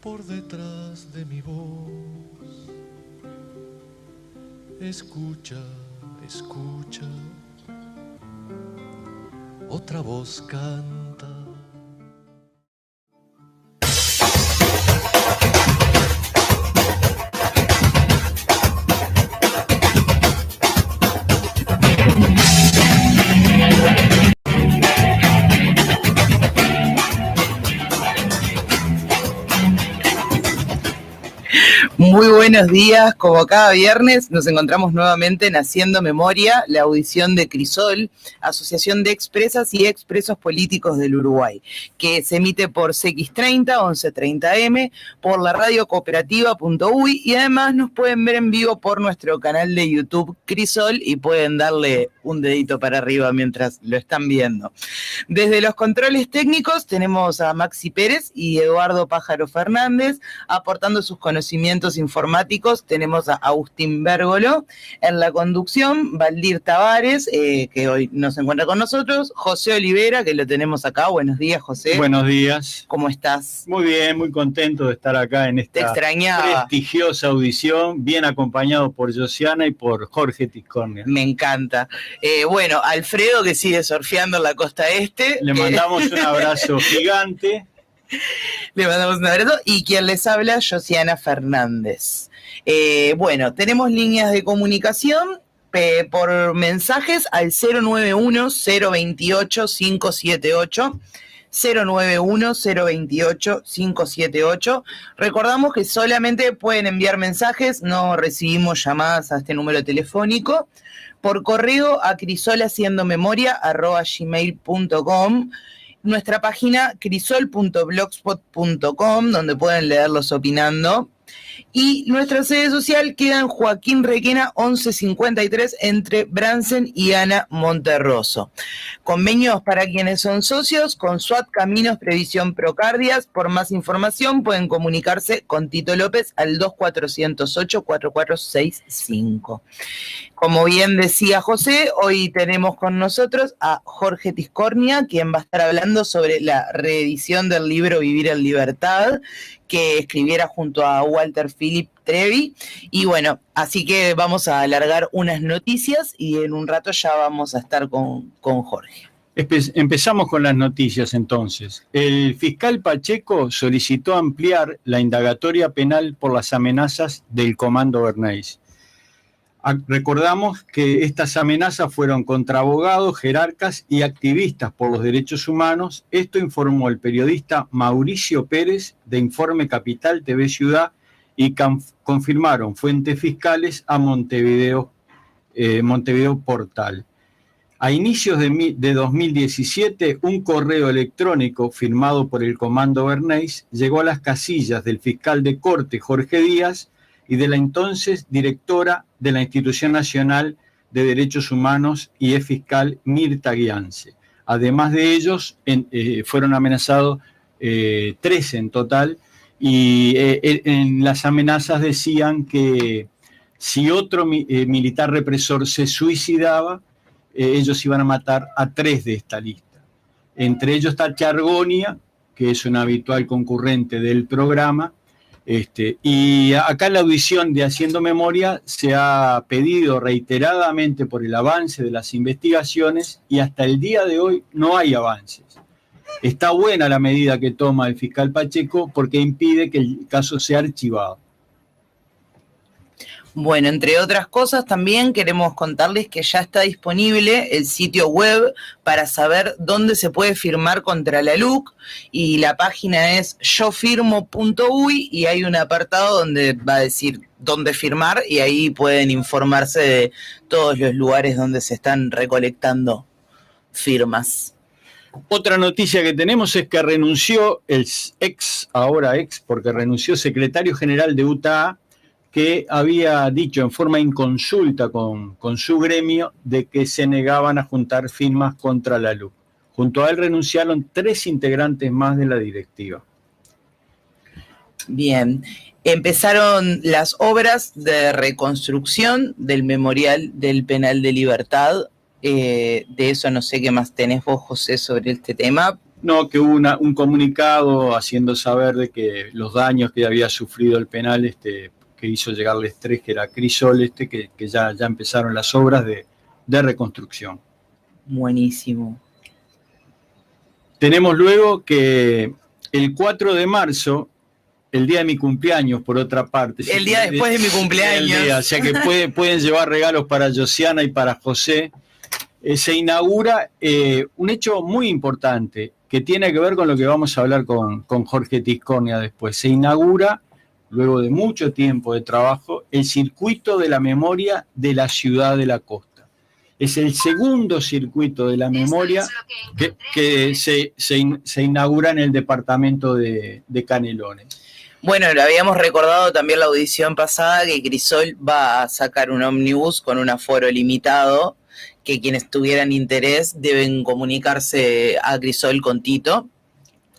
por detrás de mi voz. Escucha, escucha, otra voz canta. Muy buenos días, como cada viernes nos encontramos nuevamente en Haciendo Memoria, la audición de Crisol, Asociación de Expresas y Expresos Políticos del Uruguay, que se emite por CX30, 1130M, por la radio cooperativa.uy y además nos pueden ver en vivo por nuestro canal de YouTube Crisol y pueden darle un dedito para arriba mientras lo están viendo. Desde los controles técnicos tenemos a Maxi Pérez y Eduardo Pájaro Fernández aportando sus conocimientos informáticos. Tenemos a Agustín Bérgolo en la conducción, Valdir Tavares, que hoy nos encuentra con nosotros, José Olivera, que lo tenemos acá. Buenos días, José. Buenos días. ¿Cómo estás? Muy bien, muy contento de estar acá en esta prestigiosa audición, bien acompañado por Josiana y por Jorge Tiscornia. Me encanta. Bueno, Alfredo, que sigue surfeando en la costa este. Le mandamos un abrazo gigante. Le mandamos un abrazo. Y quien les habla, Josiana Fernández. Bueno, tenemos líneas de comunicación por mensajes al 091-028-578. 091-028-578. Recordamos que solamente pueden enviar mensajes, no recibimos llamadas a este número telefónico. Por correo a crisolhaciendomemoria@gmail.com. Nuestra página crisol.blogspot.com, donde pueden leerlos opinando. Y nuestra sede social queda en Joaquín Requena 1153 entre Bransen y Ana Monterroso. Convenios para quienes son socios con SWAT Caminos Previsión Procardias. Por más información pueden comunicarse con Tito López al 2408-4465. Como bien decía José, hoy tenemos con nosotros a Jorge Tiscornia, quien va a estar hablando sobre la reedición del libro Vivir en Libertad, que escribiera junto a Walter Philip Trevi. Y bueno, así que vamos a alargar unas noticias y en un rato ya vamos a estar con Jorge. Empezamos con las noticias entonces. El fiscal Pacheco solicitó ampliar la indagatoria penal por las amenazas del Comando Bernays. Recordamos que estas amenazas fueron contra abogados, jerarcas y activistas por los derechos humanos. Esto informó el periodista Mauricio Pérez de Informe Capital TV Ciudad y confirmaron fuentes fiscales a Montevideo Portal. A inicios de 2017, un correo electrónico firmado por el Comando Bernays llegó a las casillas del fiscal de corte Jorge Díaz y de la entonces directora de la Institución Nacional de Derechos Humanos y fiscal Mirta Guiance. Además de ellos, fueron amenazados 13 en total, y en las amenazas decían que si otro militar represor se suicidaba, ellos iban a matar a 3 de esta lista. Entre ellos está Chargonia, que es un habitual concurrente del programa. Y acá en la audición de Haciendo Memoria se ha pedido reiteradamente por el avance de las investigaciones y hasta el día de hoy no hay avances. Está buena la medida que toma el fiscal Pacheco porque impide que el caso sea archivado. Bueno, entre otras cosas, también queremos contarles que ya está disponible el sitio web para saber dónde se puede firmar contra la LUC, y la página es yofirmo.uy y hay un apartado donde va a decir dónde firmar y ahí pueden informarse de todos los lugares donde se están recolectando firmas. Otra noticia que tenemos es que renunció el ahora ex, porque renunció secretario general de UTA, que había dicho en forma inconsulta con su gremio de que se negaban a juntar firmas contra la LUC. Junto a él renunciaron 3 integrantes más de la directiva. Bien, empezaron las obras de reconstrucción del memorial del Penal de Libertad. De eso no sé qué más tenés vos, José, sobre este tema, No, que hubo un comunicado haciendo saber de que los daños que había sufrido el penal que hizo llegarle estrés, que era Crisol, que ya empezaron las obras de reconstrucción. Buenísimo. Tenemos luego que el 4 de marzo, el día de mi cumpleaños, por otra parte. El día después de mi cumpleaños. O sea que pueden llevar regalos para Josiana y para José. Se inaugura un hecho muy importante que tiene que ver con lo que vamos a hablar con Jorge Tiscornia después. Se inaugura, luego de mucho tiempo de trabajo, el circuito de la memoria de la ciudad de la costa. Es el segundo circuito de la memoria que se inaugura en el departamento de Canelones. Bueno, lo habíamos recordado también la audición pasada que Crisol va a sacar un ómnibus con un aforo limitado, que quienes tuvieran interés deben comunicarse a Crisol con Tito.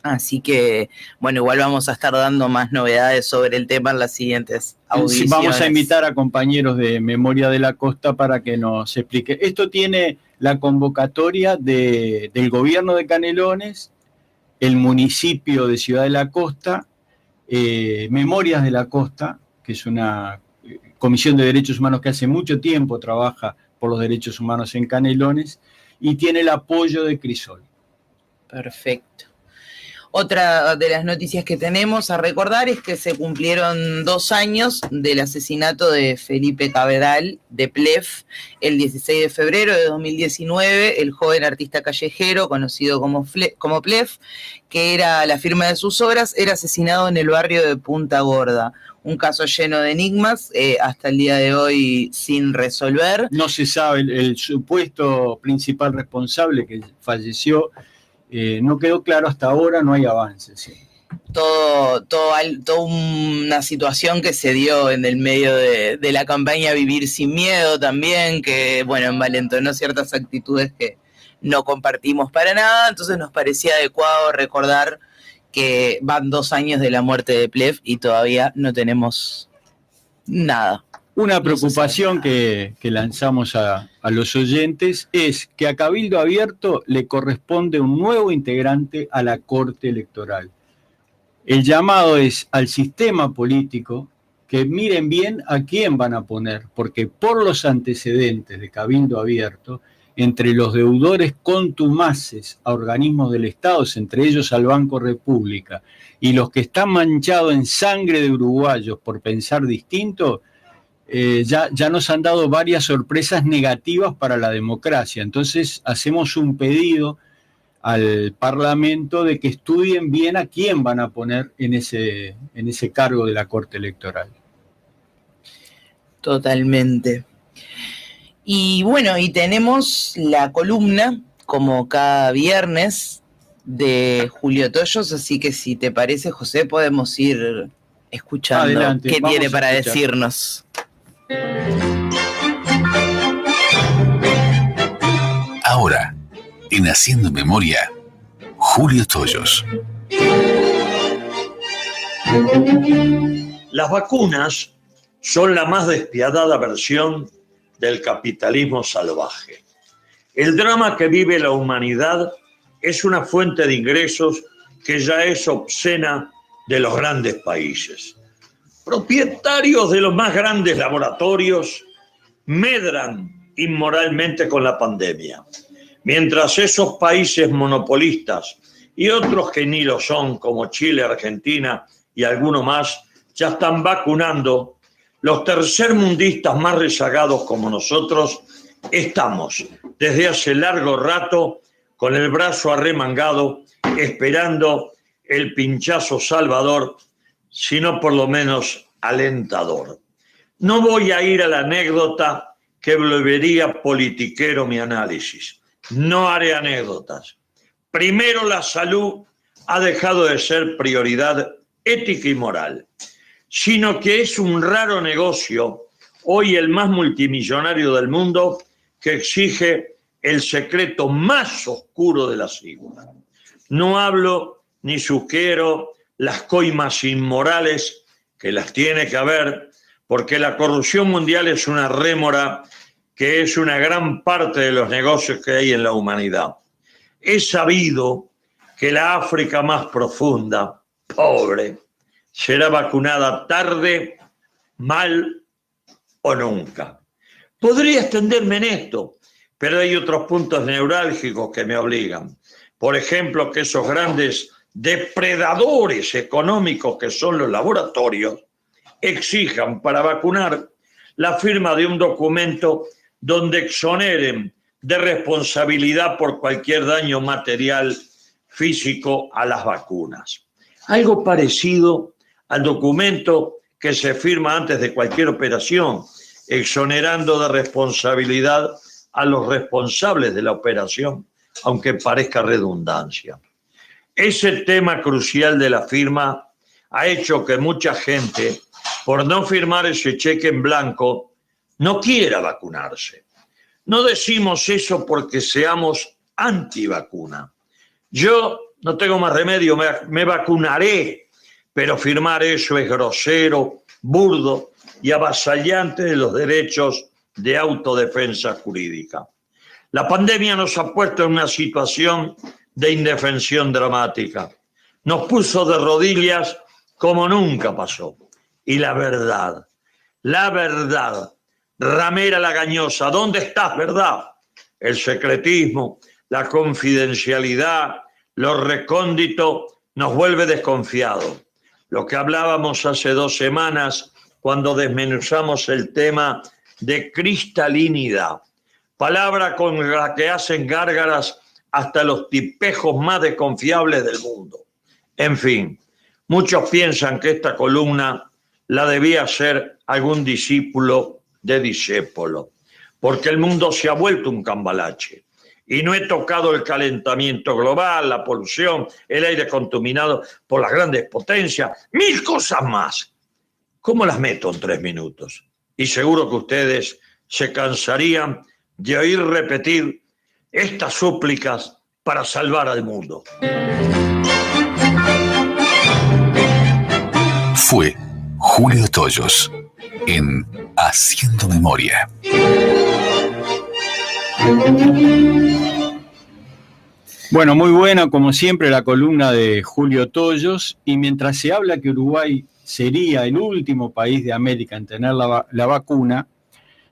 Así que, bueno, igual vamos a estar dando más novedades sobre el tema en las siguientes audiciones. Vamos a invitar a compañeros de Memoria de la Costa para que nos explique. Esto tiene la convocatoria del gobierno de Canelones, el municipio de Ciudad de la Costa, Memorias de la Costa, que es una comisión de derechos humanos que hace mucho tiempo trabaja por los derechos humanos en Canelones, y tiene el apoyo de Crisol. Perfecto. Otra de las noticias que tenemos a recordar es que se cumplieron 2 años del asesinato de Felipe Cabedal de Plef. El 16 de febrero de 2019, el joven artista callejero, conocido como Plef, que era la firma de sus obras, era asesinado en el barrio de Punta Gorda. Un caso lleno de enigmas, hasta el día de hoy sin resolver. No se sabe, el supuesto principal responsable que falleció, no quedó claro hasta ahora, no hay avances. Sí. Toda una situación que se dio en el medio de la campaña Vivir Sin Miedo también, que, bueno, envalentonó ciertas actitudes que no compartimos para nada, entonces nos parecía adecuado recordar que van 2 años de la muerte de Plef y todavía no tenemos nada. Una preocupación que lanzamos a los oyentes es que a Cabildo Abierto le corresponde un nuevo integrante a la Corte Electoral. El llamado es al sistema político que miren bien a quién van a poner, porque por los antecedentes de Cabildo Abierto, entre los deudores contumaces a organismos del Estado, entre ellos al Banco República, y los que están manchados en sangre de uruguayos por pensar distinto, ya nos han dado varias sorpresas negativas para la democracia. Entonces hacemos un pedido al Parlamento de que estudien bien a quién van a poner en ese cargo de la Corte Electoral. Totalmente. Y bueno, y tenemos la columna, como cada viernes, de Julio Toyos, así que si te parece, José, podemos ir escuchando. Adelante, qué tiene para decirnos. Ahora, en Haciendo Memoria, Julio Toyos. Las vacunas son la más despiadada versión del capitalismo salvaje. El drama que vive la humanidad es una fuente de ingresos que ya es obscena de los grandes países. Propietarios de los más grandes laboratorios medran inmoralmente con la pandemia, mientras esos países monopolistas y otros que ni lo son, como Chile, Argentina y alguno más, ya están vacunando. Los tercermundistas más rezagados como nosotros estamos desde hace largo rato con el brazo arremangado esperando el pinchazo salvador, sino por lo menos alentador. No voy a ir a la anécdota que volvería politiquero mi análisis. No haré anécdotas. Primero, la salud ha dejado de ser prioridad ética y moral, sino que es un raro negocio, hoy el más multimillonario del mundo, que exige el secreto más oscuro de la sigla. No hablo ni sugiero las coimas inmorales, que las tiene que haber, porque la corrupción mundial es una rémora que es una gran parte de los negocios que hay en la humanidad. Es sabido que la África más profunda, pobre, será vacunada tarde, mal o nunca. Podría extenderme en esto, pero hay otros puntos neurálgicos que me obligan. Por ejemplo, que esos grandes depredadores económicos que son los laboratorios exijan para vacunar la firma de un documento donde exoneren de responsabilidad por cualquier daño material físico a las vacunas. Algo parecido al documento que se firma antes de cualquier operación, exonerando de responsabilidad a los responsables de la operación, aunque parezca redundancia. Ese tema crucial de la firma ha hecho que mucha gente, por no firmar ese cheque en blanco, no quiera vacunarse. No decimos eso porque seamos antivacuna. Yo no tengo más remedio, me vacunaré, pero firmar eso es grosero, burdo y avasallante de los derechos de autodefensa jurídica. La pandemia nos ha puesto en una situación de indefensión dramática. Nos puso de rodillas como nunca pasó. Y la verdad, ramera lagañosa, ¿dónde estás, verdad? El secretismo, la confidencialidad, lo recóndito nos vuelve desconfiados. Lo que hablábamos hace 2 semanas cuando desmenuzamos el tema de cristalinidad, palabra con la que hacen gárgaras hasta los tipejos más desconfiables del mundo. En fin, muchos piensan que esta columna la debía hacer algún discípulo de Discépolo, porque el mundo se ha vuelto un cambalache. Y no he tocado el calentamiento global, la polución, el aire contaminado por las grandes potencias, 1000 cosas más. ¿Cómo las meto en 3 minutos? Y seguro que ustedes se cansarían de oír repetir estas súplicas para salvar al mundo. Fue Julio Toyos en Haciendo Memoria. Bueno, muy buena, como siempre, la columna de Julio Toyos. Y mientras se habla que Uruguay sería el último país de América en tener la vacuna,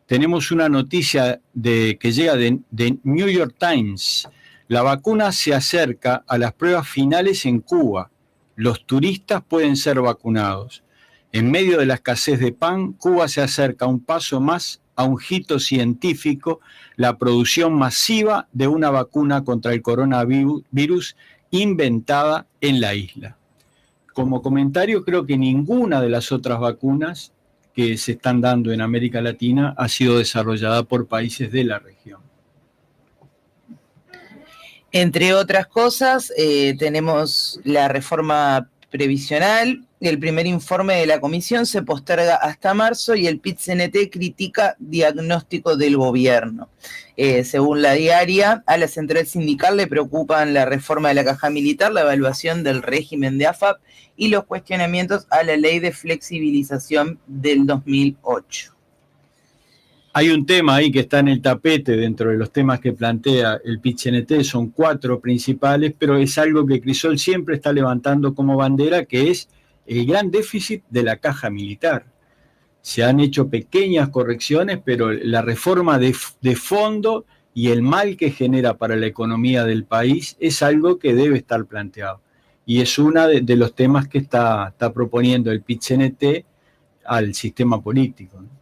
tenemos una noticia que llega de New York Times. La vacuna se acerca a las pruebas finales en Cuba. Los turistas pueden ser vacunados. En medio de la escasez de pan, Cuba se acerca un paso más a un hito científico, la producción masiva de una vacuna contra el coronavirus inventada en la isla. Como comentario, creo que ninguna de las otras vacunas que se están dando en América Latina ha sido desarrollada por países de la región. Entre otras cosas, tenemos la reforma previsional. El primer informe de la comisión se posterga hasta marzo y el PIT-CNT critica diagnóstico del gobierno. Según la diaria, a la central sindical le preocupan la reforma de la caja militar, la evaluación del régimen de AFAP y los cuestionamientos a la ley de flexibilización del 2008. Hay un tema ahí que está en el tapete dentro de los temas que plantea el PIT-CNT, son 4 principales, pero es algo que Crisol siempre está levantando como bandera, que es el gran déficit de la caja militar. Se han hecho pequeñas correcciones, pero la reforma de fondo y el mal que genera para la economía del país es algo que debe estar planteado. Y es uno de los temas que está proponiendo el PIT-CNT al sistema político, ¿no?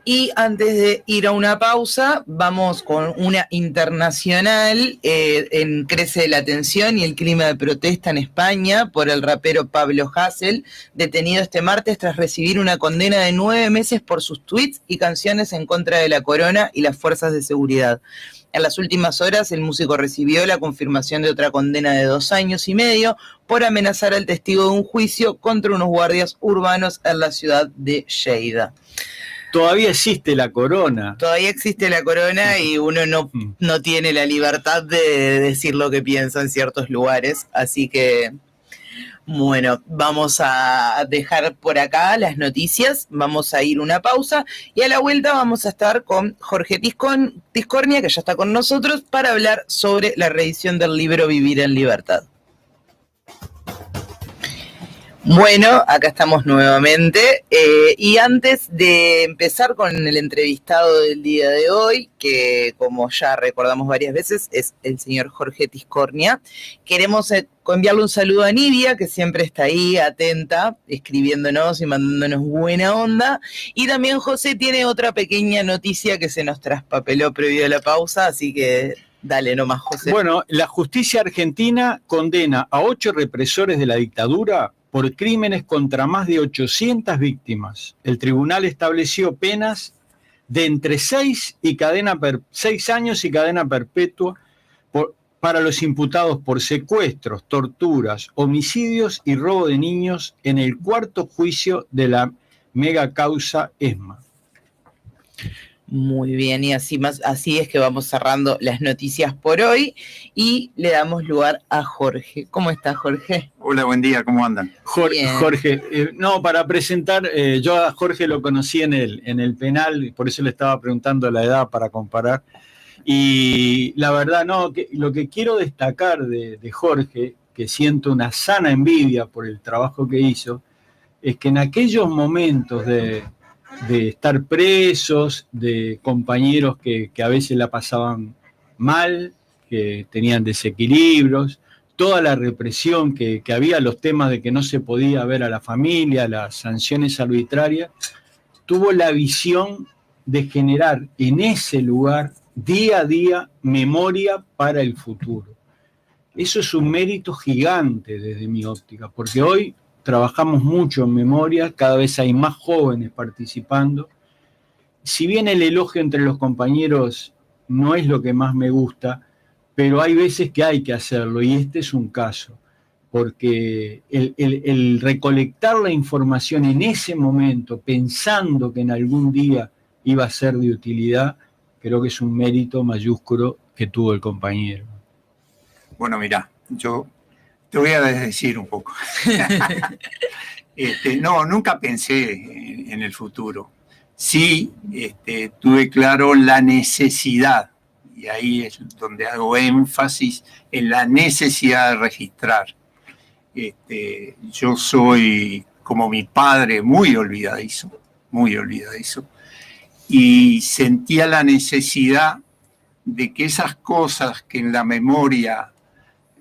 Y antes de ir a una pausa, vamos con una internacional. Crece la tensión y el clima de protesta en España por el rapero Pablo Hasél, detenido este martes tras recibir una condena de 9 meses por sus tweets y canciones en contra de la corona y las fuerzas de seguridad. En las últimas horas, el músico recibió la confirmación de otra condena de 2 años y medio por amenazar al testigo de un juicio contra unos guardias urbanos en la ciudad de Lleida. Todavía existe la corona. Todavía existe la corona y uno no tiene la libertad de decir lo que piensa en ciertos lugares. Así que, Bueno, vamos a dejar por acá las noticias, vamos a ir una pausa y a la vuelta vamos a estar con Jorge Tiscornia, que ya está con nosotros, para hablar sobre la reedición del libro Vivir en Libertad. Bueno, acá estamos nuevamente y antes de empezar con el entrevistado del día de hoy, que como ya recordamos varias veces es el señor Jorge Tiscornia, queremos enviarle un saludo a Nidia, que siempre está ahí atenta, escribiéndonos y mandándonos buena onda, y también José tiene otra pequeña noticia que se nos traspapeló previo a la pausa, así que dale nomás, José. Bueno, la justicia argentina condena a 8 represores de la dictadura por crímenes contra más de 800 víctimas. El tribunal estableció penas de entre 6 años y cadena perpetua para los imputados por secuestros, torturas, homicidios y robo de niños en el 4º juicio de la mega causa ESMA. Muy bien, y así es que vamos cerrando las noticias por hoy y le damos lugar a Jorge. ¿Cómo estás, Jorge? Hola, buen día, ¿cómo andan? Jorge, para presentar, yo a Jorge lo conocí en el penal, y por eso le estaba preguntando la edad para comparar. Y la verdad, lo que quiero destacar de Jorge, que siento una sana envidia por el trabajo que hizo, es que en aquellos momentos de estar presos, de compañeros que a veces la pasaban mal, que tenían desequilibrios, toda la represión que había, los temas de que no se podía ver a la familia, las sanciones arbitrarias, tuvo la visión de generar en ese lugar, día a día, memoria para el futuro. Eso es un mérito gigante desde mi óptica, porque hoy trabajamos mucho en memoria, cada vez hay más jóvenes participando. Si bien el elogio entre los compañeros no es lo que más me gusta, pero hay veces que hay que hacerlo, y este es un caso, porque el recolectar la información en ese momento, pensando que en algún día iba a ser de utilidad, creo que es un mérito mayúsculo que tuvo el compañero. Bueno, mirá, yo te voy a decir un poco. Nunca pensé en el futuro. Sí, tuve claro la necesidad, y ahí es donde hago énfasis en la necesidad de registrar. Yo soy, como mi padre, muy olvidadizo, y sentía la necesidad de que esas cosas que en la memoria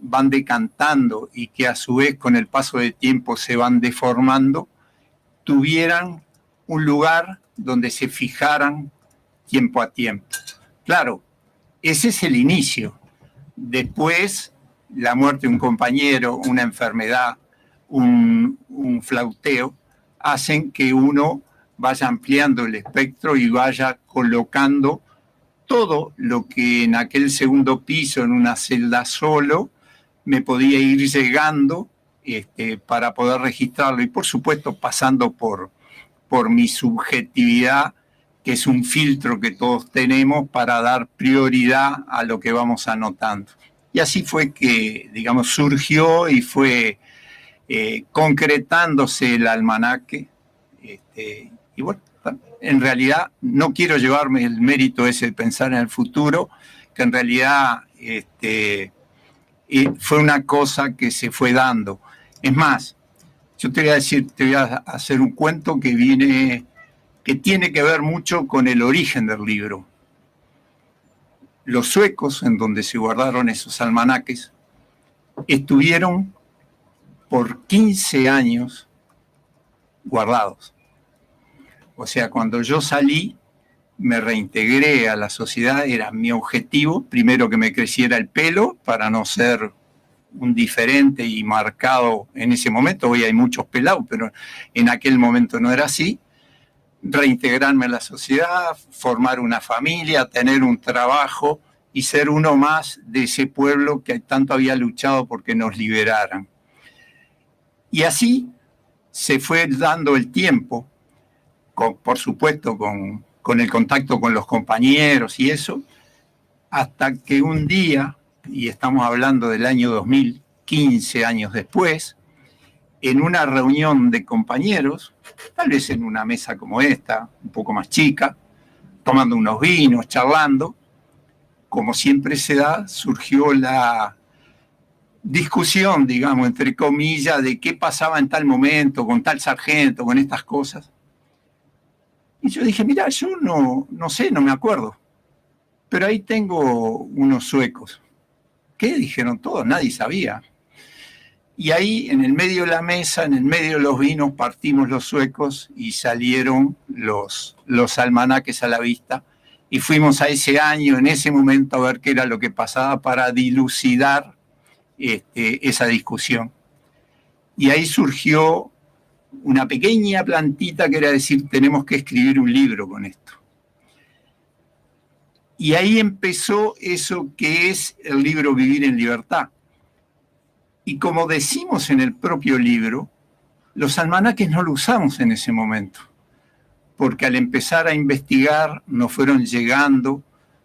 van decantando y que a su vez con el paso del tiempo se van deformando, tuvieran un lugar donde se fijaran tiempo a tiempo. Claro, ese es el inicio. Después, la muerte de un compañero, una enfermedad, un flauteo, hacen que uno vaya ampliando el espectro y vaya colocando todo lo que en aquel segundo piso, en una celda solo, me podía ir llegando para poder registrarlo, y por supuesto pasando por mi subjetividad, que es un filtro que todos tenemos para dar prioridad a lo que vamos anotando. Y así fue que, digamos, surgió y fue concretándose el almanaque. Y bueno, en realidad no quiero llevarme el mérito ese de pensar en el futuro, que en realidad fue una cosa que se fue dando. Es más, yo te voy a hacer un cuento que tiene que ver mucho con el origen del libro. Los suecos, en donde se guardaron esos almanaques, estuvieron por 15 años guardados. O sea, cuando yo salí, me reintegré a la sociedad, era mi objetivo, primero que me creciera el pelo para no ser un diferente y marcado en ese momento. Hoy hay muchos pelados, pero en aquel momento no era así. Reintegrarme a la sociedad, formar una familia, tener un trabajo y ser uno más de ese pueblo que tanto había luchado porque nos liberaran. Y así se fue dando el tiempo, por supuesto con el contacto con los compañeros y eso, hasta que un día, y estamos hablando del año 2000, 15 años después, en una reunión de compañeros, tal vez en una mesa como esta, un poco más chica, tomando unos vinos, charlando, como siempre se da, surgió la discusión, digamos, entre comillas, de qué pasaba en tal momento, con tal sargento, con estas cosas. Y yo dije, mira, yo no sé, no me acuerdo. Pero ahí tengo unos suecos. ¿Qué? Dijeron todos, nadie sabía. Y ahí, en el medio de la mesa, en el medio de los vinos, partimos los suecos y salieron los almanaques a la vista. Y fuimos a ese año, en ese momento, a ver qué era lo que pasaba para dilucidar esa discusión. Y ahí surgió una pequeña plantita que era decir, tenemos que escribir un libro con esto. Y ahí empezó eso que es el libro Vivir en Libertad. Y como decimos en el propio libro, los almanaques no lo usamos en ese momento, porque al empezar a investigar nos fueron llegando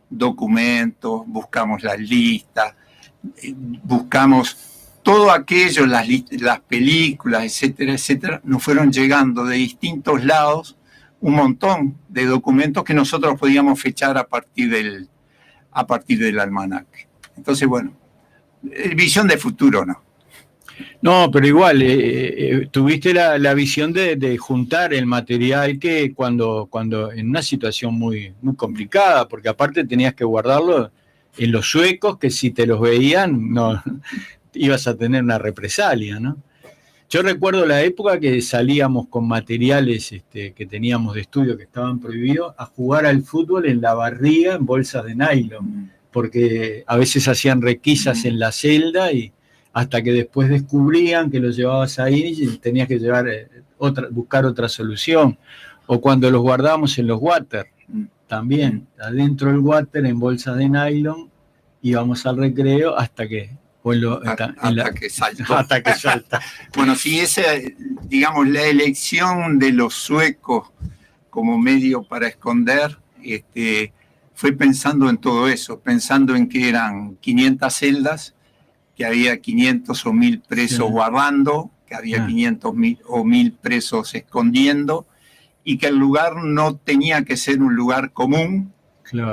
documentos, buscamos las listas, buscamos todo aquello, las películas, etcétera, etcétera, nos fueron llegando de distintos lados un montón de documentos que nosotros podíamos fechar a partir del almanaque. Entonces, bueno, visión de futuro, ¿no? No, pero igual, tuviste la visión de juntar el material que cuando en una situación muy, muy complicada, porque aparte tenías que guardarlo en los suecos, que si te los veían, no ibas a tener una represalia, ¿no? Yo recuerdo la época que salíamos con materiales que teníamos de estudio que estaban prohibidos a jugar al fútbol en la barriga en bolsas de nylon, porque a veces hacían requisas en la celda y hasta que después descubrían que los llevabas ahí y tenías que buscar otra solución. O cuando los guardábamos en los water, también, adentro del water en bolsas de nylon, íbamos al recreo hasta que hasta que salta. Bueno, sí, esa, digamos, la elección de los suecos como medio para esconder, fue pensando en todo eso, pensando en que eran 500 celdas, que había 500 o 1000 presos guardando, que había 500 o 1000 presos escondiendo, y que el lugar no tenía que ser un lugar común,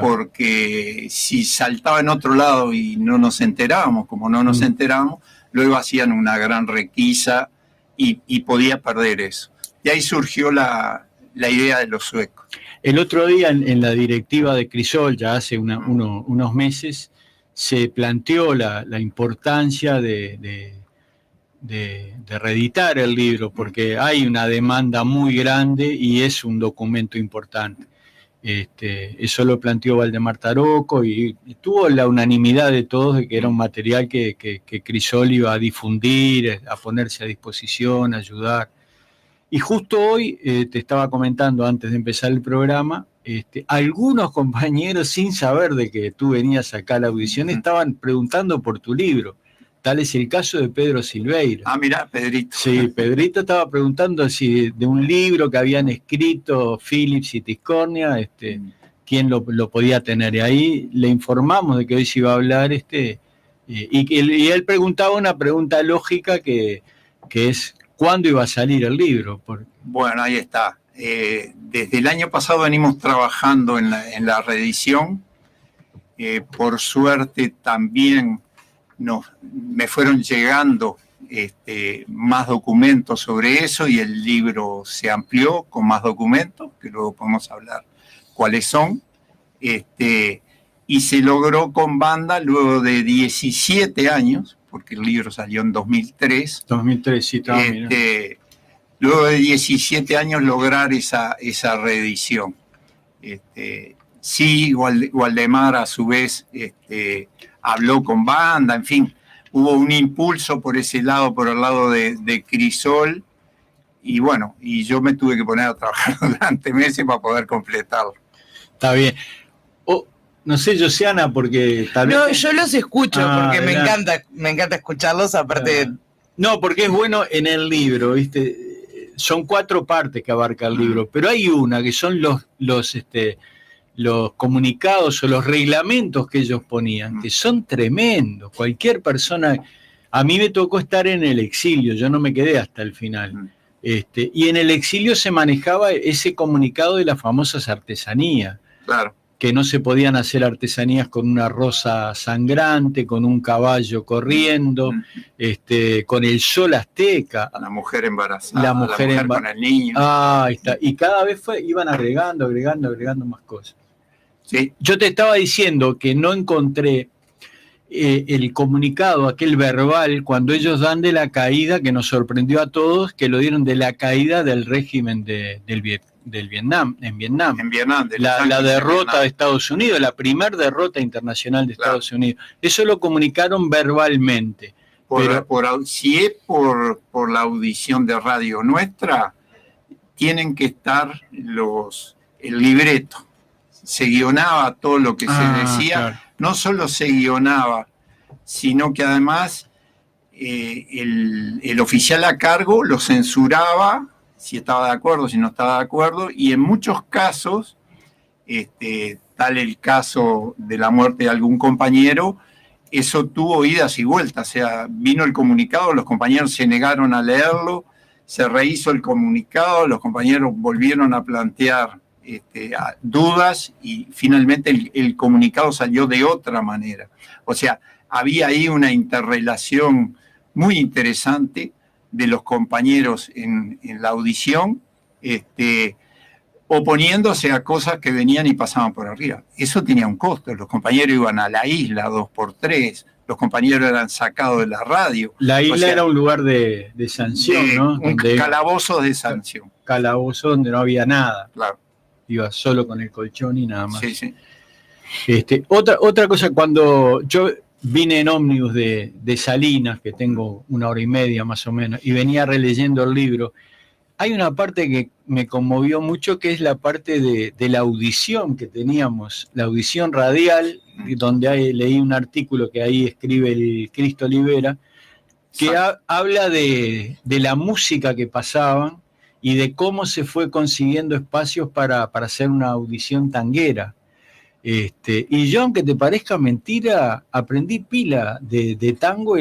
porque si saltaba en otro lado y no nos enterábamos, como no nos enterábamos, luego hacían una gran requisa y podía perder eso. Y ahí surgió la idea de los suecos. El otro día en la directiva de Crisol, ya hace unos meses, se planteó la importancia de reeditar el libro, porque hay una demanda muy grande y es un documento importante. Eso lo planteó Valdemar Taroco y tuvo la unanimidad de todos de que era un material que Crisol iba a difundir, a ponerse a disposición, a ayudar. Y justo hoy, te estaba comentando antes de empezar el programa, algunos compañeros, sin saber de que tú venías acá a la audición, estaban preguntando por tu libro. Tal es el caso de Pedro Silveira. Ah, mirá, Pedrito. Sí, Pedrito estaba preguntando si de un libro que habían escrito Phillips y Tiscornia, quién lo podía tener. Y ahí le informamos de que hoy se iba a hablar, y él preguntaba una pregunta lógica que es, ¿cuándo iba a salir el libro? Bueno, ahí está. Desde el año pasado venimos trabajando en la reedición. Por suerte también me fueron llegando más documentos sobre eso y el libro se amplió con más documentos, que luego podemos hablar cuáles son. Y se logró con Banda luego de 17 años, porque el libro salió en 2003. 2003, sí, también. Luego de 17 años lograr esa reedición. Sí, Waldemar a su vez habló con Banda, en fin, hubo un impulso por ese lado, por el lado de Crisol, y bueno, y yo me tuve que poner a trabajar durante meses para poder completarlo. Está bien. No sé, Josiana, porque tal vez... No, yo los escucho porque me encanta escucharlos, aparte... No, porque es bueno en el libro, ¿viste? Son 4 partes que abarca el libro, pero hay una que son los comunicados o los reglamentos que ellos ponían, que son tremendos. Cualquier persona, A mí me tocó estar en el exilio, yo no me quedé hasta el final. Y en el exilio se manejaba ese comunicado de las famosas artesanías. Claro. Que no se podían hacer artesanías con una rosa sangrante, con un caballo corriendo, con el sol azteca. La mujer embarazada, la mujer con el niño. Ahí está. Y cada vez iban agregando más cosas. Sí. Yo te estaba diciendo que no encontré el comunicado, aquel verbal, cuando ellos dan de la caída, que nos sorprendió a todos, que lo dieron de la caída del régimen del Vietnam, en Vietnam. En Vietnam. La derrota de Estados Unidos, la primera derrota internacional de Estados Unidos. Eso lo comunicaron verbalmente. Si es por la audición de Radio Nuestra, tienen que estar el libreto. Se guionaba todo lo que se decía. Claro. No solo se guionaba, sino que además el oficial a cargo lo censuraba, si estaba de acuerdo, si no estaba de acuerdo, y en muchos casos, tal el caso de la muerte de algún compañero, eso tuvo idas y vueltas. O sea, vino el comunicado, los compañeros se negaron a leerlo, se rehizo el comunicado, los compañeros volvieron a plantear dudas y finalmente el comunicado salió de otra manera. O sea, había ahí una interrelación muy interesante de los compañeros en la audición, oponiéndose a cosas que venían y pasaban por arriba. Eso tenía un costo. Los compañeros iban a la isla 2x3, los compañeros eran sacados de la radio. La isla era un lugar de sanción, ¿no? Un calabozo de sanción. Calabozo donde no había nada. Claro. Iba solo con el colchón y nada más. Sí, sí. Otra cosa, cuando yo vine en ómnibus de Salinas, que tengo 1 hora y media más o menos, y venía releyendo el libro, hay una parte que me conmovió mucho, que es la parte de la audición que teníamos, la audición radial, donde leí un artículo que ahí escribe el Cristo Libera, que habla de la música que pasaban y de cómo se fue consiguiendo espacios para hacer una audición tanguera. Y yo, aunque te parezca mentira, aprendí pila de tango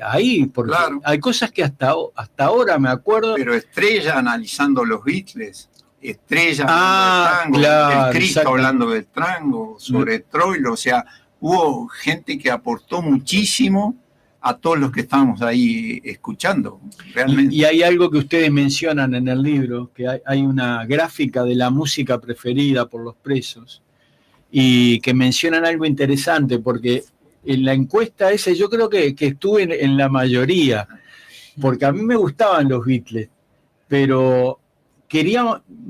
ahí, porque claro, hay cosas que hasta ahora me acuerdo. Pero Estrella analizando los Beatles, Estrella hablando del tango, claro, el Cristo hablando del tango, sobre Troilo, o sea, hubo gente que aportó muchísimo a todos los que estábamos ahí escuchando, realmente. Y hay algo que ustedes mencionan en el libro, que hay una gráfica de la música preferida por los presos, y que mencionan algo interesante, porque en la encuesta esa yo creo que estuve en la mayoría, porque a mí me gustaban los Beatles, pero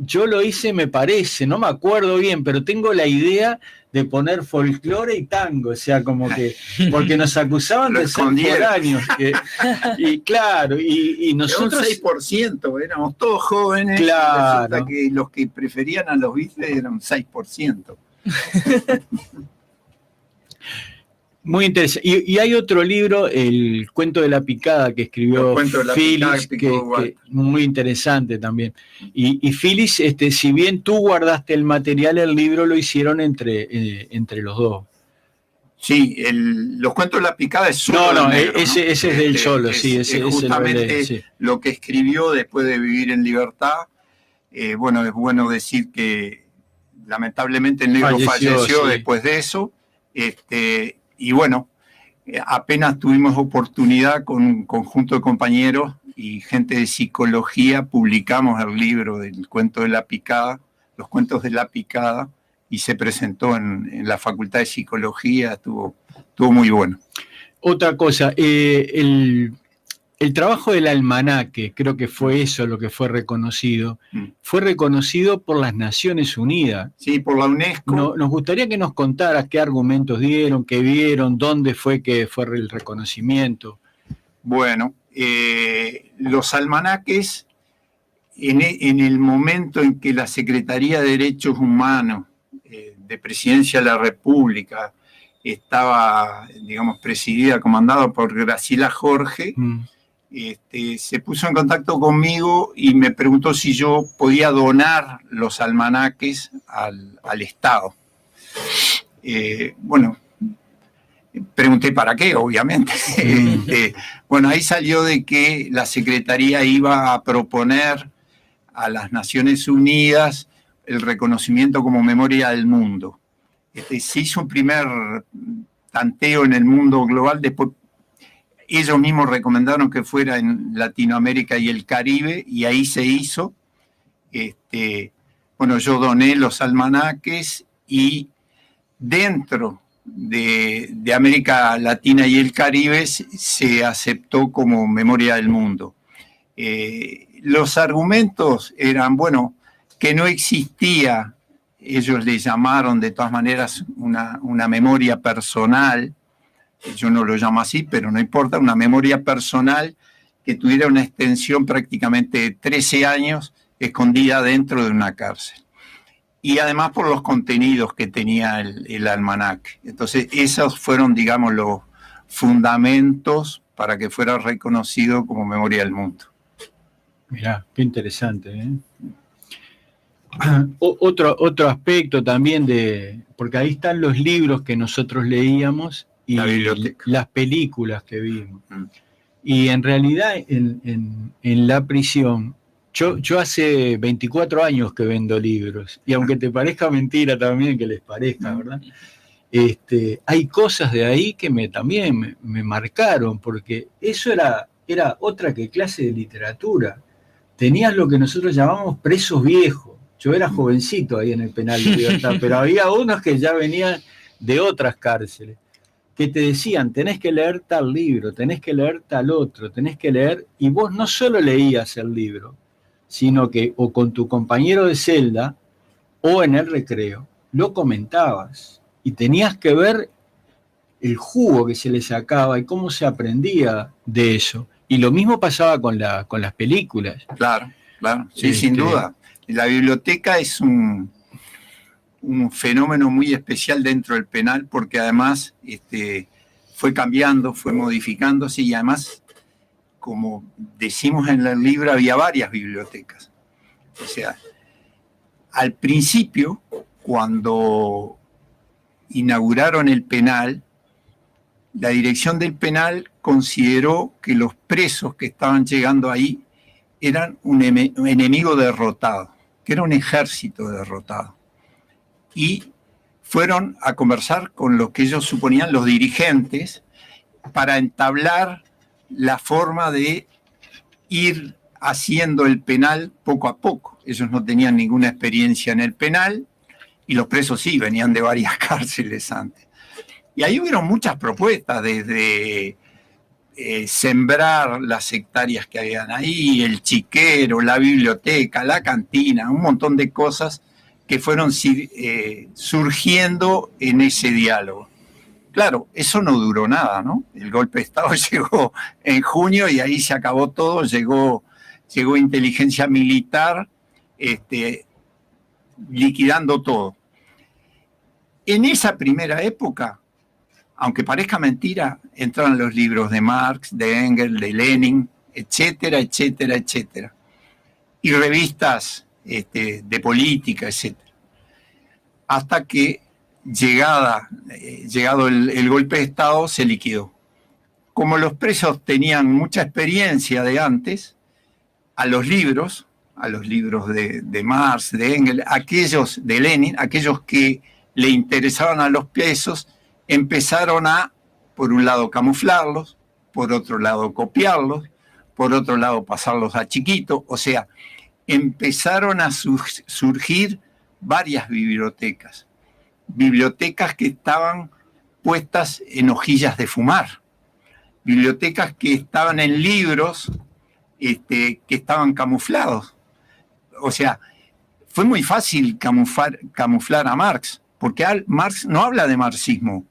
yo lo hice, me parece, no me acuerdo bien, pero tengo la idea de poner folclore y tango, o sea, como que, porque nos acusaban de ser foráneos. Y claro, y nosotros... Era un 6%, éramos todos jóvenes, claro. Resulta que los que preferían a los Beatles eran un 6%. Muy interesante. Y hay otro libro, El cuento de la picada, que escribió Phyllis, que muy interesante también. Y Phyllis, si bien tú guardaste el material, el libro lo hicieron entre los dos. Sí, los cuentos de la picada es solo. No, ese es del solo, sí. Ese justamente sí. Lo que escribió después de vivir en libertad. Bueno, es bueno decir que lamentablemente el negro falleció después de eso. Y bueno, apenas tuvimos oportunidad con un conjunto de compañeros y gente de psicología, publicamos el libro del cuento de la picada, los cuentos de la picada, y se presentó en la Facultad de Psicología, estuvo muy bueno. Otra cosa, el trabajo del almanaque, creo que fue eso lo que fue reconocido por las Naciones Unidas. Sí, por la UNESCO. Nos gustaría que nos contaras qué argumentos dieron, qué vieron, dónde fue que fue el reconocimiento. Bueno, los almanaques, en el momento en que la Secretaría de Derechos Humanos de Presidencia de la República estaba, digamos, presidida, comandada por Graciela Jorge, se puso en contacto conmigo y me preguntó si yo podía donar los almanaques al Estado. Bueno, Pregunté para qué, obviamente. Bueno, ahí salió de que la Secretaría iba a proponer a las Naciones Unidas el reconocimiento como memoria del mundo. Se hizo un primer tanteo en el mundo global, después ellos mismos recomendaron que fuera en Latinoamérica y el Caribe, y ahí se hizo. Bueno, yo doné los almanaques y dentro de América Latina y el Caribe se aceptó como memoria del mundo. Los argumentos eran, bueno, que no existía, ellos le llamaron de todas maneras una memoria personal, yo no lo llamo así, pero no importa, una memoria personal que tuviera una extensión prácticamente de 13 años escondida dentro de una cárcel. Y además por los contenidos que tenía el almanaque. Entonces, esos fueron, digamos, los fundamentos para que fuera reconocido como memoria del mundo. Mirá, qué interesante, ¿eh? Otro aspecto también porque ahí están los libros que nosotros leíamos y la biblioteca, las películas que vimos. Y en realidad en la prisión, yo hace 24 años que vendo libros, y aunque te parezca mentira también que les parezca, ¿verdad? Hay cosas de ahí que también me marcaron, porque eso era otra que clase de literatura. Tenías lo que nosotros llamamos presos viejos. Yo era jovencito ahí en el penal de Libertad, pero había unos que ya venían de otras cárceles, que te decían, tenés que leer tal libro, tenés que leer tal otro, tenés que leer, y vos no solo leías el libro, sino que o con tu compañero de celda o en el recreo lo comentabas, y tenías que ver el jugo que se le sacaba y cómo se aprendía de eso. Y lo mismo pasaba con las películas. Claro, sí, sin duda. La biblioteca es un fenómeno muy especial dentro del penal, porque además fue cambiando, fue modificándose, y además, como decimos en el libro, había varias bibliotecas. O sea, al principio, cuando inauguraron el penal, la dirección del penal consideró que los presos que estaban llegando ahí eran un enemigo derrotado, que era un ejército derrotado. Y fueron a conversar con lo que ellos suponían los dirigentes para entablar la forma de ir haciendo el penal poco a poco. Ellos no tenían ninguna experiencia en el penal y los presos sí, venían de varias cárceles antes. Y ahí hubieron muchas propuestas, desde sembrar las hectáreas que habían ahí, el chiquero, la biblioteca, la cantina, un montón de cosas que fueron surgiendo en ese diálogo. Claro, eso no duró nada, ¿no? El golpe de Estado llegó en junio y ahí se acabó todo, llegó inteligencia militar, liquidando todo. En esa primera época, aunque parezca mentira, entraron los libros de Marx, de Engels, de Lenin, etcétera, etcétera, etcétera. Y revistas de política, etcétera. Hasta que, llegado el golpe de Estado, se liquidó. Como los presos tenían mucha experiencia de antes, a los libros de Marx, de Engels, aquellos de Lenin, aquellos que le interesaban a los presos, empezaron a, por un lado, camuflarlos, por otro lado, copiarlos, por otro lado, pasarlos a chiquito. O sea, empezaron a surgir varias bibliotecas que estaban puestas en hojillas de fumar, bibliotecas que estaban en libros que estaban camuflados. O sea, fue muy fácil camuflar a Marx, porque Marx no habla de marxismo.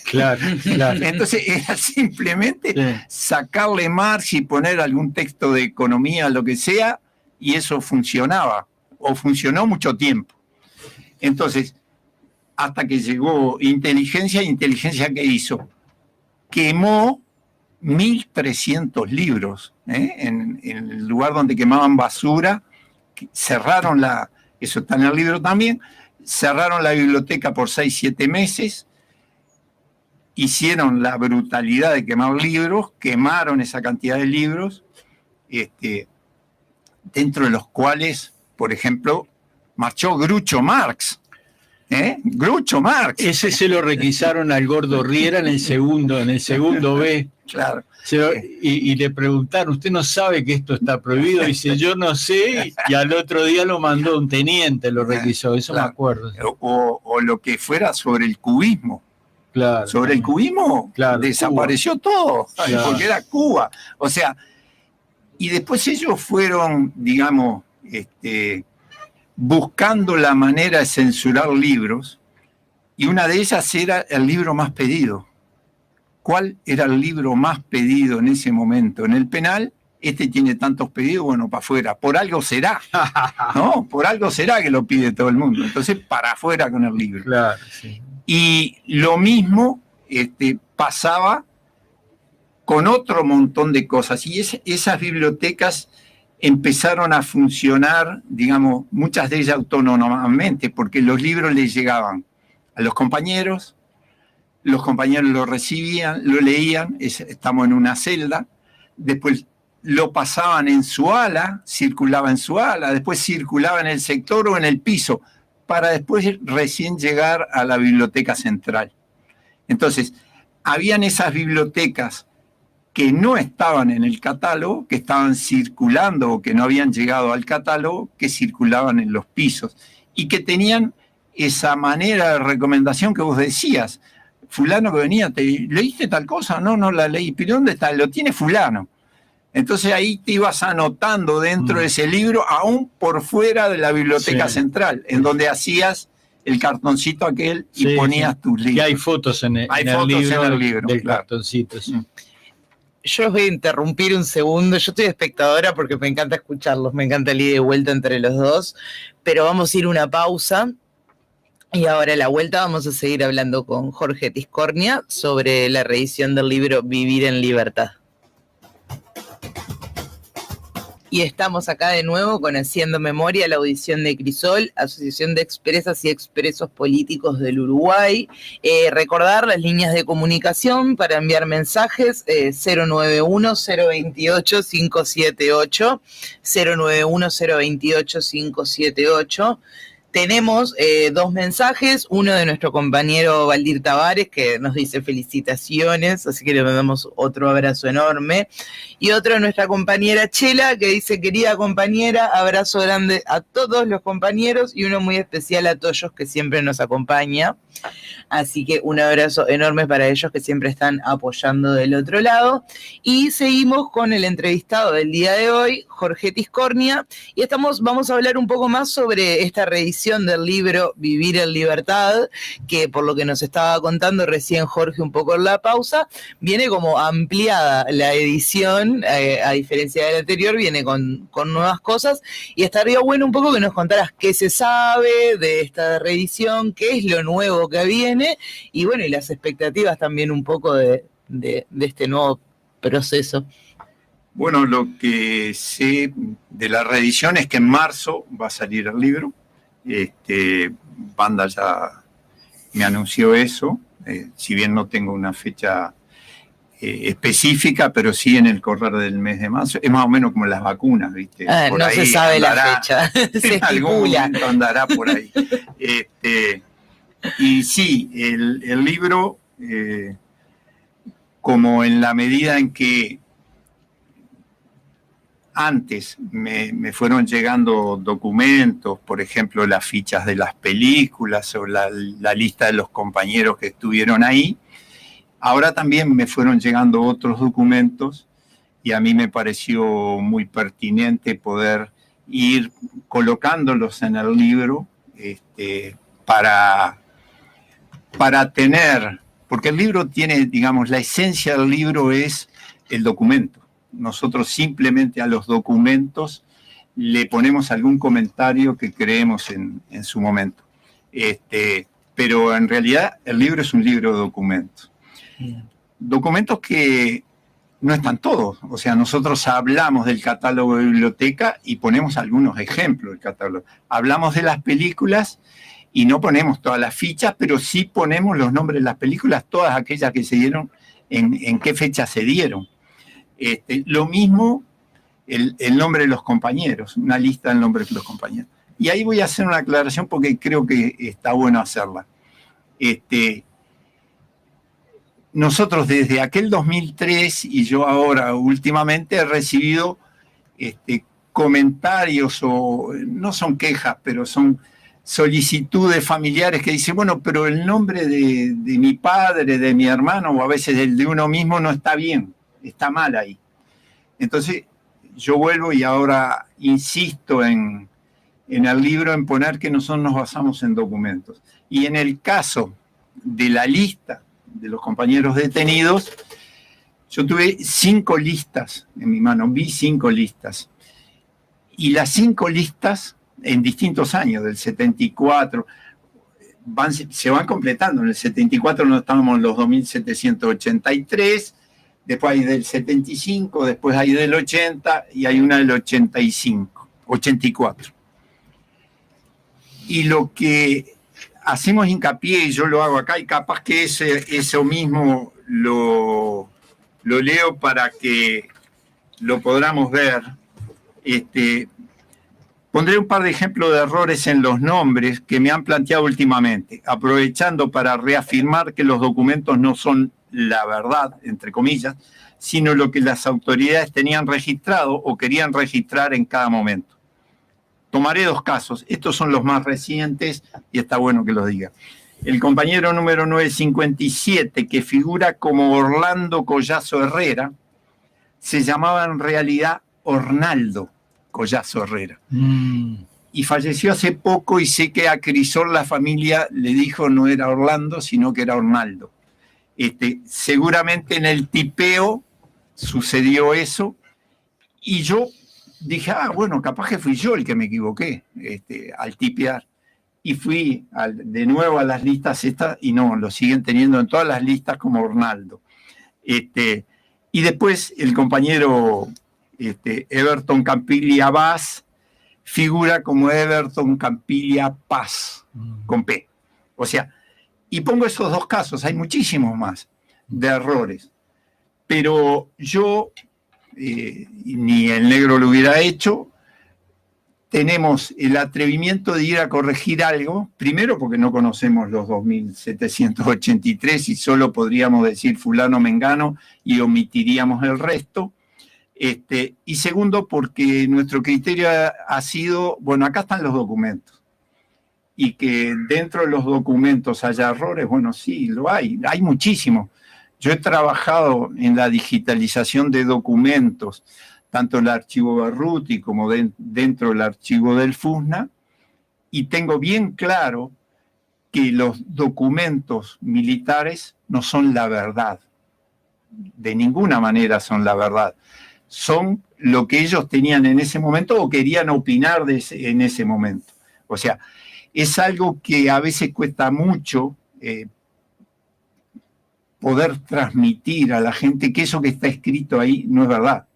Claro. Entonces era simplemente sacarle Marx y poner algún texto de economía, lo que sea, y eso funcionaba, o funcionó mucho tiempo. Entonces, hasta que llegó inteligencia, ¿qué hizo? Quemó 1.300 libros, en el lugar donde quemaban basura, cerraron eso está en el libro también, cerraron la biblioteca por 6-7 meses, hicieron la brutalidad de quemar libros, quemaron esa cantidad de libros, dentro de los cuales, por ejemplo, marchó Groucho Marx. Groucho Marx. Ese se lo requisaron al Gordo Riera en el segundo B. Claro. Y le preguntaron, ¿usted no sabe que esto está prohibido? Y dice, yo no sé, y al otro día lo mandó un teniente, lo requisó, eso claro. Me acuerdo. O lo que fuera sobre el cubismo. Claro. Sobre el cubismo, claro, desapareció Cuba. Todo, claro. Porque era Cuba. O sea, y después ellos fueron, digamos, buscando la manera de censurar libros, y una de ellas era el libro más pedido. ¿Cuál era el libro más pedido en ese momento? En el penal, tiene tantos pedidos, bueno, para afuera. Por algo será, ¿no? Por algo será que lo pide todo el mundo. Entonces, para afuera con el libro. Claro, sí. Y lo mismo pasaba con otro montón de cosas. Y esas bibliotecas empezaron a funcionar, digamos, muchas de ellas autónomamente, porque los libros les llegaban a los compañeros lo recibían, lo leían, estamos en una celda, después lo pasaban en su ala, circulaba en su ala, después circulaba en el sector o en el piso, para después recién llegar a la biblioteca central. Entonces, habían esas bibliotecas que no estaban en el catálogo, que estaban circulando o que no habían llegado al catálogo, que circulaban en los pisos y que tenían esa manera de recomendación que vos decías. Fulano que venía, ¿leíste tal cosa? No la leí. ¿Pero dónde está? Lo tiene fulano. Entonces ahí te ibas anotando dentro de ese libro, aún por fuera de la biblioteca central, en donde hacías el cartoncito aquel y ponías tus libros. Y hay fotos en el libro del claro. Cartoncito. Sí. Yo os voy a interrumpir un segundo. Yo estoy espectadora porque me encanta escucharlos, me encanta el ida y vuelta entre los dos, pero vamos a ir a una pausa. Y ahora a la vuelta vamos a seguir hablando con Jorge Tiscornia sobre la reedición del libro Vivir en Libertad. Y estamos acá de nuevo con Haciendo Memoria, la audición de Crisol, Asociación de Expresas y Expresos Políticos del Uruguay. Recordar las líneas de comunicación para enviar mensajes, 091-028-578, 091-028-578. Tenemos dos mensajes, uno de nuestro compañero Valdir Tavares, que nos dice felicitaciones, así que le mandamos otro abrazo enorme, y otro de nuestra compañera Chela, que dice, querida compañera, abrazo grande a todos los compañeros, y uno muy especial a Toyos, que siempre nos acompaña, así que un abrazo enorme para ellos, que siempre están apoyando del otro lado, y seguimos con el entrevistado del día de hoy, Jorge Tiscornia, y vamos a hablar un poco más sobre esta reedición del libro Vivir en Libertad, que por lo que nos estaba contando recién Jorge un poco en la pausa, viene como ampliada la edición, a diferencia de la anterior, viene con nuevas cosas, y estaría bueno un poco que nos contaras qué se sabe de esta reedición, qué es lo nuevo que viene, y bueno, y las expectativas también un poco de este nuevo proceso. Bueno, lo que sé de la reedición es que en marzo va a salir el libro. Banda ya me anunció eso, si bien no tengo una fecha específica, pero sí en el correr del mes de marzo. Es más o menos como las vacunas, ¿viste? Por no ahí se sabe andará, la fecha, se en algún momento andará por ahí. Y sí, el libro, como en la medida en que antes me fueron llegando documentos, por ejemplo, las fichas de las películas o la lista de los compañeros que estuvieron ahí. Ahora también me fueron llegando otros documentos y a mí me pareció muy pertinente poder ir colocándolos en el libro para tener, porque el libro tiene, digamos, la esencia del libro es el documento. Nosotros simplemente a los documentos le ponemos algún comentario que creemos en su momento. Pero en realidad el libro es un libro de documentos. Documentos que no están todos. O sea, nosotros hablamos del catálogo de biblioteca y ponemos algunos ejemplos del catálogo. Hablamos de las películas y no ponemos todas las fichas, pero sí ponemos los nombres de las películas, todas aquellas que se dieron, en qué fecha se dieron. Lo mismo el nombre de los compañeros, una lista del nombre de los compañeros. Y ahí voy a hacer una aclaración porque creo que está bueno hacerla. Nosotros desde aquel 2003 y yo ahora últimamente he recibido comentarios, o no son quejas, pero son solicitudes familiares que dicen, bueno, pero el nombre de mi padre, de mi hermano, o a veces el de uno mismo no está bien, está mal ahí. Entonces yo vuelvo y ahora insisto en el libro en poner que nosotros nos basamos en documentos. Y en el caso de la lista de los compañeros detenidos, yo tuve 5 listas en mi mano, vi 5 listas. Y las 5 listas, en distintos años, del 74, se van completando. En el 74 nos estábamos en los 2.783, después hay del 75, después hay del 80 y hay una del 84. Y lo que hacemos hincapié, y yo lo hago acá, y capaz que eso mismo lo leo para que lo podamos ver. Pondré un par de ejemplos de errores en los nombres que me han planteado últimamente, aprovechando para reafirmar que los documentos no son la verdad, entre comillas, sino lo que las autoridades tenían registrado o querían registrar en cada momento. Tomaré 2 casos, estos son los más recientes y está bueno que los diga. El compañero número 957, que figura como Orlando Collazo Herrera, se llamaba en realidad Ornaldo Collazo Herrera. Y falleció hace poco y sé que a Crisol la familia le dijo no era Orlando, sino que era Ornaldo. Seguramente en el tipeo sucedió eso y yo dije, bueno, capaz que fui yo el que me equivoqué al tipear. Y fui de nuevo a las listas estas y no, lo siguen teniendo en todas las listas como Ornaldo. Y después el compañero Everton Campiglia Vaz figura como Everton Campiglia Paz, con P. O sea, y pongo esos 2 casos, hay muchísimos más de errores. Pero yo, ni el negro lo hubiera hecho, tenemos el atrevimiento de ir a corregir algo, primero porque no conocemos los 2.783 y solo podríamos decir fulano mengano y omitiríamos el resto. Y segundo porque nuestro criterio ha sido, bueno, acá están los documentos. Y que dentro de los documentos haya errores, bueno, sí, lo hay muchísimos. Yo he trabajado en la digitalización de documentos, tanto el archivo Barruti como dentro del archivo del FUSNA, y tengo bien claro que los documentos militares no son la verdad. De ninguna manera son la verdad. Son lo que ellos tenían en ese momento o querían opinar en ese momento. O sea, es algo que a veces cuesta mucho poder transmitir a la gente que eso que está escrito ahí no es verdad.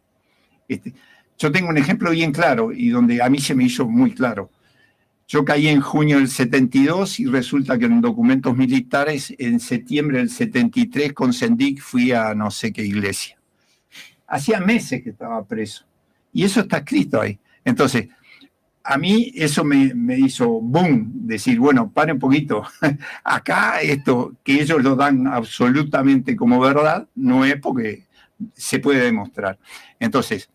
Yo tengo un ejemplo bien claro y donde a mí se me hizo muy claro. Yo caí en junio del 72 y resulta que en documentos militares en septiembre del 73 con Sendik fui a no sé qué iglesia. Hacía meses que estaba preso y eso está escrito ahí. Entonces, a mí eso me hizo boom, decir, bueno, pare un poquito. Acá esto que ellos lo dan absolutamente como verdad no es porque se puede demostrar. Entonces,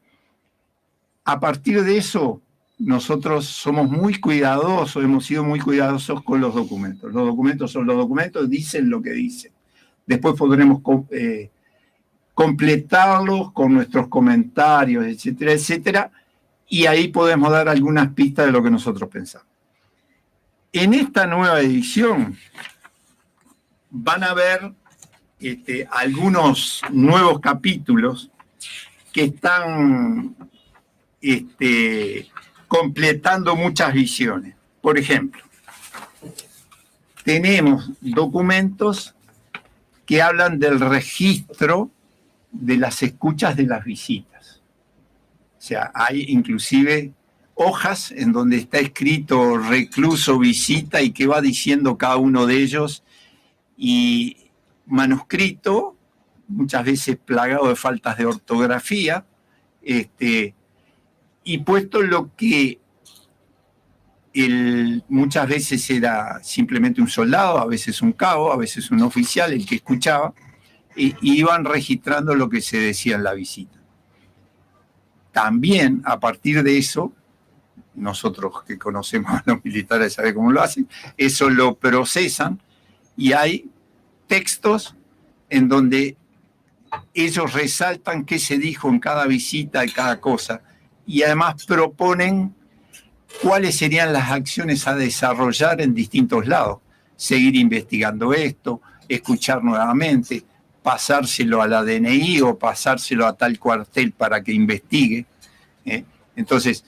a partir de eso, nosotros somos muy cuidadosos, hemos sido muy cuidadosos con los documentos. Los documentos son los documentos, dicen lo que dicen. Después podremos completarlos con nuestros comentarios, etcétera, etcétera, y ahí podemos dar algunas pistas de lo que nosotros pensamos. En esta nueva edición van a ver algunos nuevos capítulos que están completando muchas visiones. Por ejemplo, tenemos documentos que hablan del registro de las escuchas de las visitas. O sea, hay inclusive hojas en donde está escrito recluso visita y qué va diciendo cada uno de ellos, y manuscrito, muchas veces plagado de faltas de ortografía, y puesto lo que muchas veces era simplemente un soldado, a veces un cabo, a veces un oficial el que escuchaba, y iban registrando lo que se decía en la visita. También, a partir de eso, nosotros que conocemos a los militares sabemos cómo lo hacen, eso lo procesan y hay textos en donde ellos resaltan qué se dijo en cada visita y cada cosa, y además proponen cuáles serían las acciones a desarrollar en distintos lados. Seguir investigando esto, escuchar nuevamente, pasárselo a la DNI o pasárselo a tal cuartel para que investigue. Entonces,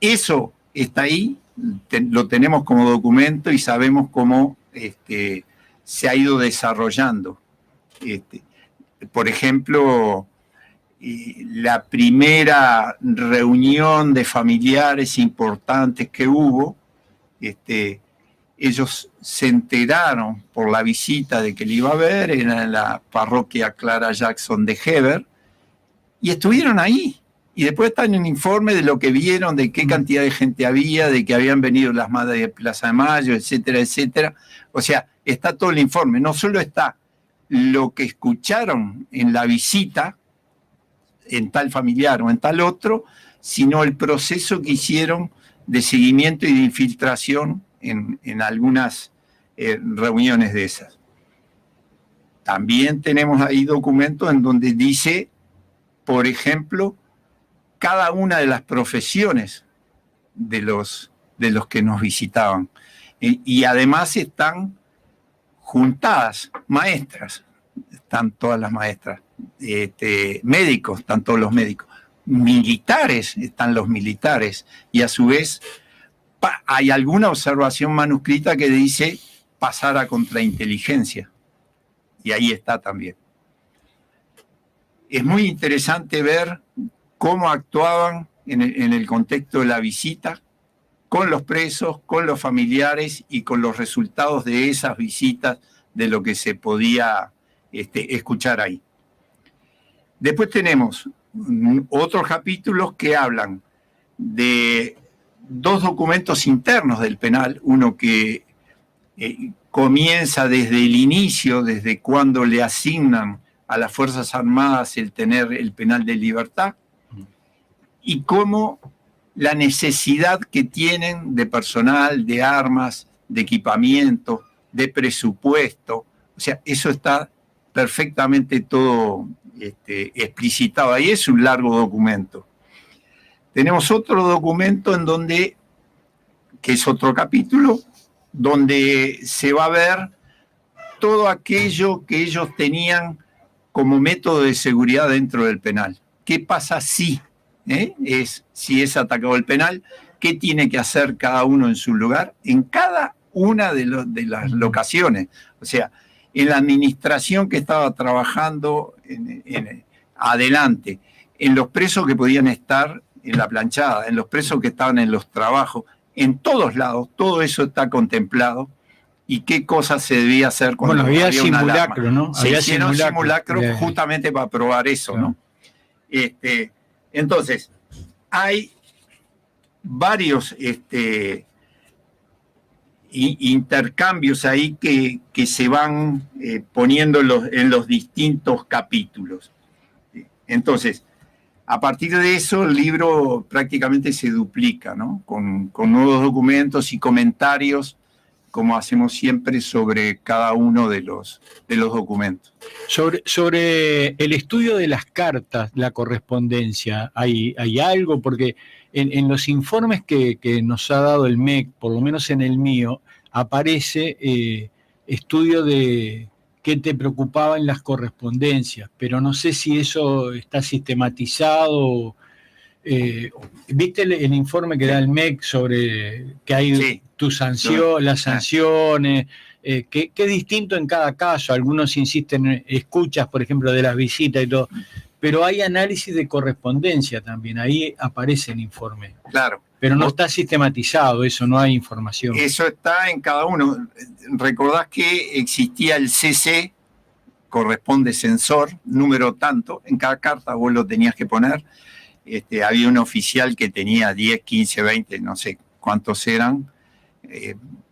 eso está ahí, lo tenemos como documento y sabemos cómo se ha ido desarrollando. Por ejemplo, la primera reunión de familiares importantes que hubo, ellos se enteraron por la visita de que le iba a ver, era en la parroquia Clara Jackson de Heber, y estuvieron ahí. Y después está en un informe de lo que vieron, de qué cantidad de gente había, de que habían venido las madres de Plaza de Mayo, etcétera, etcétera. O sea, está todo el informe. No solo está lo que escucharon en la visita, en tal familiar o en tal otro, sino el proceso que hicieron de seguimiento y de infiltración en algunas reuniones de esas. También tenemos ahí documentos en donde dice, por ejemplo, cada una de las profesiones de los que nos visitaban. Y además están juntadas maestras, están todas las maestras, médicos, están todos los médicos, militares, están los militares, y a su vez hay alguna observación manuscrita que dice pasar a contrainteligencia, y ahí está también. Es muy interesante ver cómo actuaban en el contexto de la visita, con los presos, con los familiares y con los resultados de esas visitas, de lo que se podía escuchar ahí. Después tenemos otros capítulos que hablan de dos documentos internos del penal, uno que comienza desde el inicio, desde cuando le asignan a las Fuerzas Armadas el tener el penal de libertad, y cómo la necesidad que tienen de personal, de armas, de equipamiento, de presupuesto, o sea, eso está perfectamente todo explicitado. Ahí es un largo documento. Tenemos otro documento en donde, que es otro capítulo, donde se va a ver todo aquello que ellos tenían como método de seguridad dentro del penal. ¿Qué pasa si es atacado el penal? ¿Qué tiene que hacer cada uno en su lugar? En cada una de las locaciones. O sea, en la administración que estaba trabajando adelante, en los presos que podían estar en la planchada, en los presos que estaban en los trabajos, en todos lados, todo eso está contemplado. ¿Y qué cosas se debía hacer cuando había una simulacro, alarma? ¿no? Se hicieron simulacros justamente para probar eso, claro, ¿no? Entonces, hay varios intercambios ahí que se van poniendo en los distintos capítulos. Entonces, a partir de eso, el libro prácticamente se duplica, ¿no? Con nuevos documentos y comentarios, como hacemos siempre, sobre cada uno de los documentos. Sobre el estudio de las cartas, la correspondencia, ¿hay algo? Porque en los informes que nos ha dado el MEC, por lo menos en el mío, aparece estudio de qué te preocupaba en las correspondencias, pero no sé si eso está sistematizado. ¿Viste el informe que da el MEC sobre que hay sí, las sanciones? ¿Qué distinto en cada caso? Algunos insisten en escuchas, por ejemplo, de las visitas y todo, pero hay análisis de correspondencia también, ahí aparece el informe. Claro. Pero no está sistematizado eso, no hay información. Eso está en cada uno. Recordás que existía el CC, corresponde censor, número tanto, en cada carta vos lo tenías que poner. Había un oficial que tenía 10, 15, 20, no sé cuántos eran,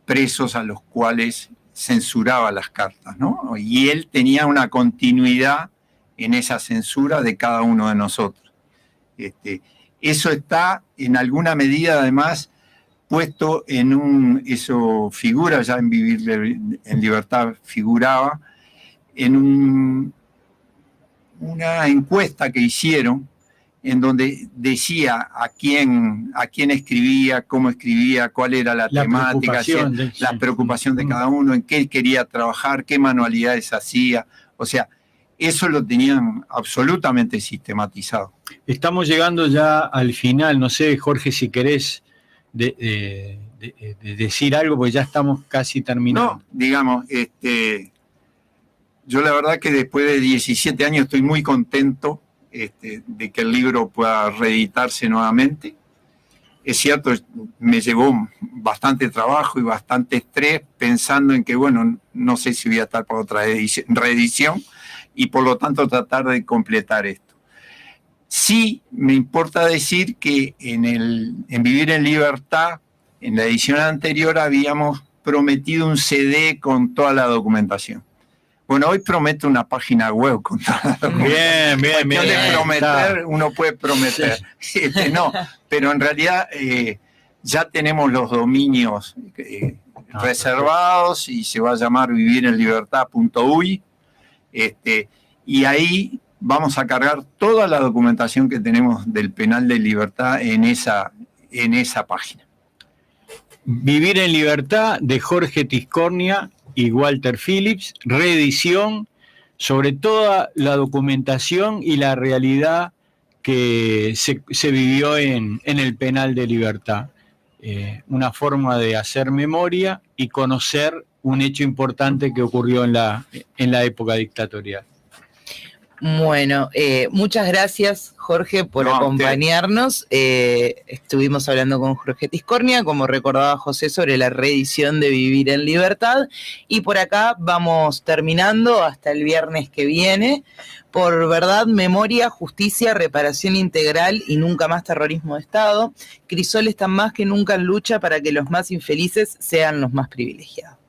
presos a los cuales censuraba las cartas, ¿no? Y él tenía una continuidad en esa censura de cada uno de nosotros. Eso está en alguna medida además puesto eso figura ya en Vivir en Libertad, figuraba en una encuesta que hicieron en donde decía a quién escribía, cómo escribía, cuál era la temática, la preocupación de cada uno, en qué quería trabajar, qué manualidades hacía. O sea, eso lo tenían absolutamente sistematizado. Estamos llegando ya al final, no sé, Jorge, si querés de decir algo, porque ya estamos casi terminando. No, digamos, yo la verdad que después de 17 años estoy muy contento de que el libro pueda reeditarse nuevamente. Es cierto, me llevó bastante trabajo y bastante estrés pensando en que, bueno, no sé si voy a estar para otra reedición y por lo tanto tratar de completar esto. Sí me importa decir que en Vivir en Libertad, en la edición anterior habíamos prometido un CD con toda la documentación. Bueno, hoy prometo una página web con toda la documentación. Bien. De prometer, uno puede prometer. Sí. No, pero en realidad ya tenemos los dominios reservados y se va a llamar vivirenlibertad.uy. Y ahí vamos a cargar toda la documentación que tenemos del Penal de Libertad en esa página. Vivir en Libertad, de Jorge Tiscornia y Walter Phillips, reedición sobre toda la documentación y la realidad que se vivió en el Penal de Libertad. Una forma de hacer memoria y conocer un hecho importante que ocurrió en la época dictatorial. Bueno, muchas gracias, Jorge, por acompañarnos. Estuvimos hablando con Jorge Tiscornia, como recordaba José, sobre la reedición de Vivir en Libertad. Y por acá vamos terminando hasta el viernes que viene. Por verdad, memoria, justicia, reparación integral y nunca más terrorismo de Estado. Crisol está más que nunca en lucha para que los más infelices sean los más privilegiados.